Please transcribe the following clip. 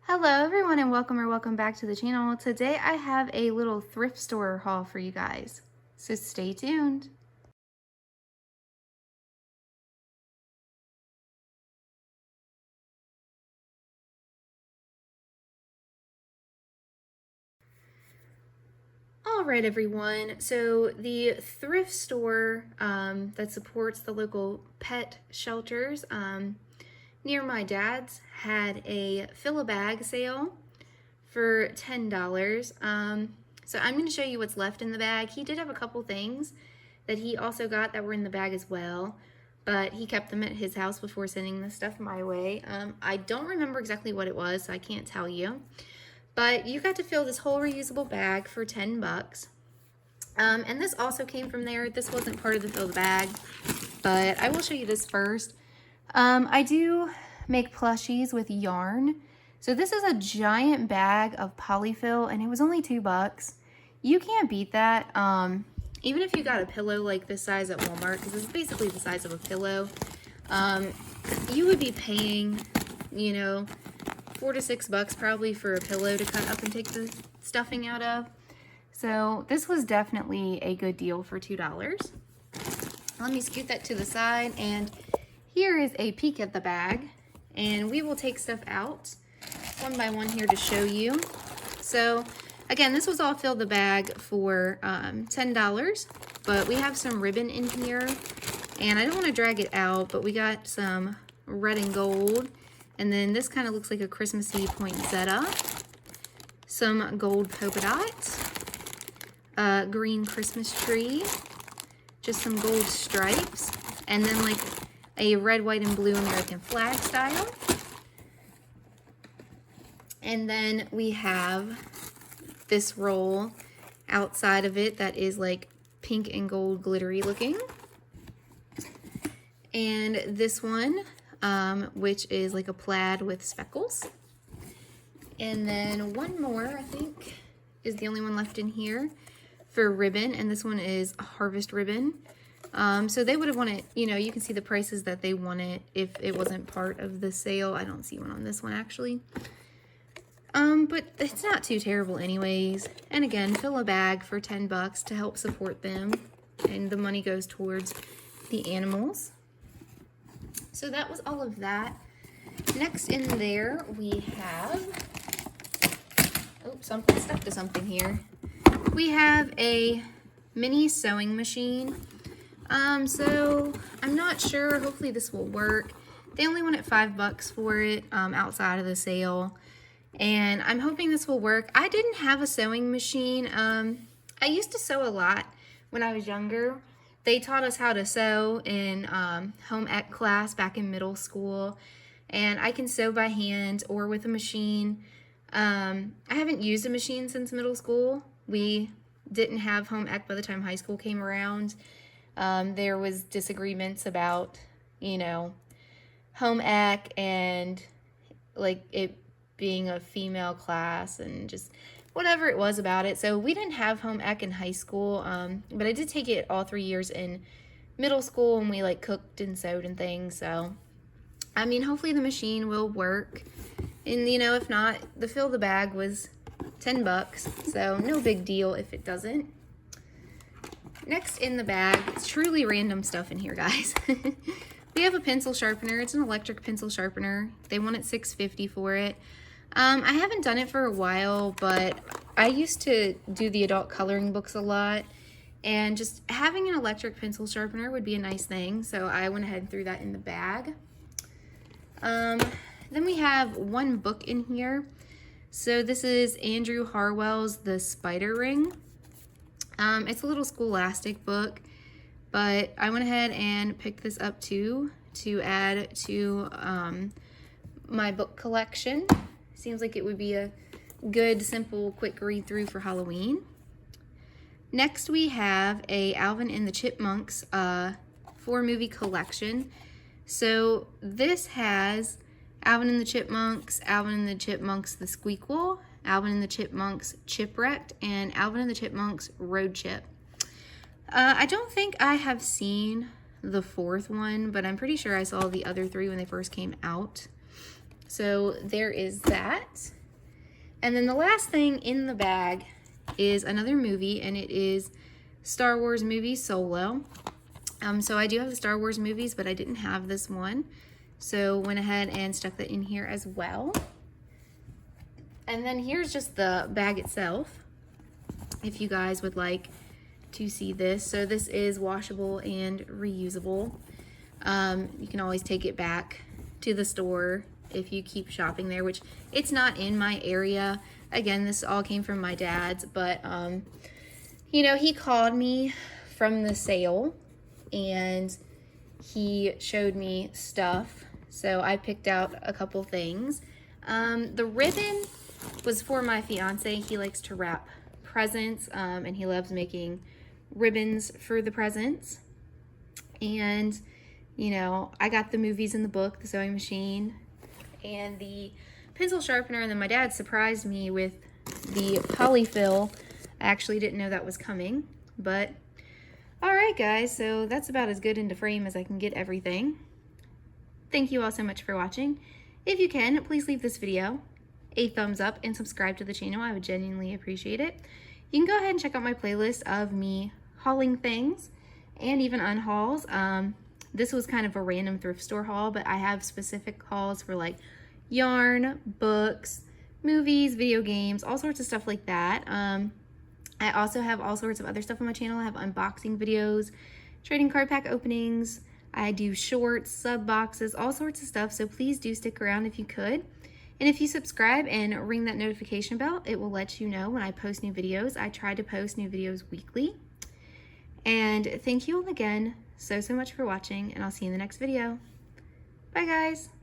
Hello everyone and welcome back to the channel. Today I have a little thrift store haul for you guys, so stay tuned. Alright everyone, so the thrift store that supports the local pet shelters near my dad's had a fill-a-bag sale for $10. So I'm going to show you what's left in the bag. He did have a couple things that he also got that were in the bag as well, but he kept them at his house before sending the stuff my way. I don't remember exactly what it was, so I can't tell you. But you got to fill this whole reusable bag for 10 bucks. And this also came from there. This wasn't part of the fill the bag, but I will show you this first. I do make plushies with yarn. So this is a giant bag of polyfill and it was only 2 bucks. You can't beat that. Even if you got a pillow like this size at Walmart, because it's basically the size of a pillow, you would be paying, you know, 4 to 6 bucks probably for a pillow to cut up and take the stuffing out of. So this was definitely a good deal for $2. Let me scoot that to the side, and here is a peek at the bag, and we will take stuff out one by one here to show you. So again, this was all filled the bag for $10, but we have some ribbon in here, and I don't want to drag it out, but we got some red and gold, and then this kind of looks like a Christmassy poinsettia, some gold polka dots, green Christmas tree, just some gold stripes, and then like a red, white, and blue American flag style. And then we have this roll outside of it that is like pink and gold glittery looking. And this one, which is like a plaid with speckles. And then one more, I think, is the only one left in here for ribbon. And this one is a harvest ribbon. So they would have wanted, you know, you can see the prices that they wanted if it wasn't part of the sale. I don't see one on this one actually. But it's not too terrible anyways. And again, fill a bag for 10 bucks to help support them. And the money goes towards the animals. So that was all of that. Next in there we have, oops, I'm stuck to something here. We have a mini sewing machine. So I'm not sure, hopefully this will work. They only wanted 5 bucks for it outside of the sale. And I'm hoping this will work. I didn't have a sewing machine. I used to sew a lot when I was younger. They taught us how to sew in home ec class back in middle school. And I can sew by hand or with a machine. I haven't used a machine since middle school. We didn't have home ec by the time high school came around. There was disagreements about, you know, home ec and like it being a female class and just whatever it was about it. So we didn't have home ec in high school, but I did take it all 3 years in middle school, and we like cooked and sewed and things. So I mean, hopefully the machine will work, and you know, if not, the fill the bag was 10 bucks, so no big deal if it doesn't. Next in the bag, it's truly random stuff in here, guys. We have a pencil sharpener. It's an electric pencil sharpener. They wanted $6.50 for it. I haven't done it for a while, but I used to do the adult coloring books a lot, and just having an electric pencil sharpener would be a nice thing, so I went ahead and threw that in the bag. Then we have one book in here. So this is Andrew Harwell's The Spider Ring. It's a little scholastic book, but I went ahead and picked this up too to add to my book collection. Seems like it would be a good, simple, quick read through for Halloween. Next we have a Alvin and the Chipmunks 4-movie collection. So this has Alvin and the Chipmunks, Alvin and the Chipmunks The Squeakquel, Alvin and the Chipmunks Chipwrecked, and Alvin and the Chipmunks Road Chip. I don't think I have seen the 4th one, but I'm pretty sure I saw the other 3 when they first came out. So there is that. And then the last thing in the bag is another movie, and it is Star Wars movie Solo. So I do have the Star Wars movies, but I didn't have this one. So went ahead and stuck that in here as well. And then here's just the bag itself, if you guys would like to see this. So this is washable and reusable. You can always take it back to the store if you keep shopping there, which it's not in my area. Again, this all came from my dad's, but you know, he called me from the sale and he showed me stuff. So I picked out a couple things. The ribbon was for my fiance. He likes to wrap presents, and he loves making ribbons for the presents. And, you know, I got the movies in the book, the sewing machine, and the pencil sharpener. And then my dad surprised me with the polyfill. I actually didn't know that was coming, but all right, guys, so that's about as good into frame as I can get everything. Thank you all so much for watching. If you can, please leave this video a thumbs up and subscribe to the channel. I would genuinely appreciate it. You can go ahead and check out my playlist of me hauling things and even unhauls. This was kind of a random thrift store haul, but I have specific hauls for like yarn, books, movies, video games, all sorts of stuff like that. I also have all sorts of other stuff on my channel. I have unboxing videos, trading card pack openings. I do shorts, sub boxes, all sorts of stuff. So please do stick around if you could. And if you subscribe and ring that notification bell, it will let you know when I post new videos. I try to post new videos weekly. And thank you all again so much for watching, and I'll see you in the next video. Bye, guys.